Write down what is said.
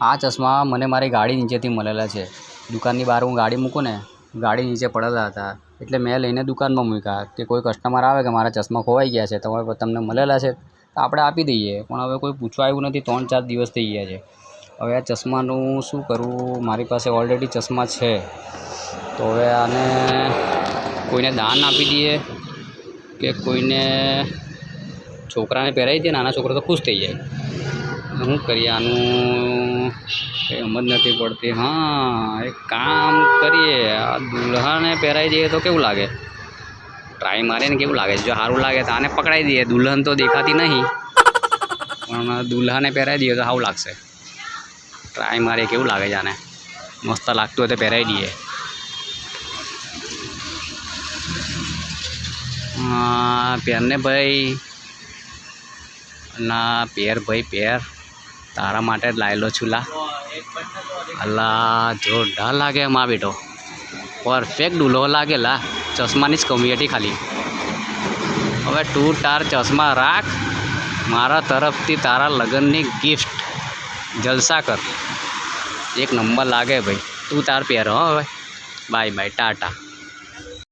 આ ચશ્મા મને મારી ગાડી નીચેથી મળેલા છે. દુકાનની બહાર હું ગાડી મૂકું ને, ગાડી નીચે પડેલા હતા એટલે મેં લઈને દુકાનમાં મૂક્યા કે કોઈ કસ્ટમર આવે કે મારા ચશ્મા ખોવાઈ ગયા છે, તમને મળેલા છે તો આપણે આપી દઈએ. પણ હવે કોઈ પૂછવા આવ્યું નથી. 3-4 દિવસ થઈ ગયા છે. હવે આ ચશ્માનું શું કરવું? મારી પાસે ઓલરેડી ચશ્મા છે, તો હવે આને કોઈને દાન આપી દઈએ કે કોઈને છોકરાને પહેરાવી દઈએ. નાના છોકરા તો ખુશ થઈ જાય. શું કરીએ આનું કંઈ સમજ નથી પડતી. હા, એક કામ કરીએ, આ દુલ્હાને પહેરાવી દઈએ તો કેવું લાગે? ટ્રાય મારીએ ને કેવું લાગે? જો સારું લાગે તો આને પકડાવી દઈએ. દુલ્હન તો દેખાતી નહીં, પણ દુલ્હાને પહેરાવી દઈએ તો સારું લાગશે. ટ્રાય મારીએ કેવું લાગે છે આને. મસ્ત લાગતું હોય તો પહેરાવી દઈએ. પહેરને ભાઈ, ના પહેર ભાઈ પહેર, તારા માટે જ લાવેલો છું. લા અલ્લા, જોરદાર લાગે એમાં બેટો. પરફેક્ટ દુલ્હો લાગેલા. ચશ્માની જ કમી હતી ખાલી. હવે તું તાર ચશ્મા રાખ, મારા તરફથી તારા લગ્નની ગિફ્ટ. જલસા કર. એક નંબર લાગે ભાઈ. તું તાર પહેરો. હવે બાય બાય, ટાટા.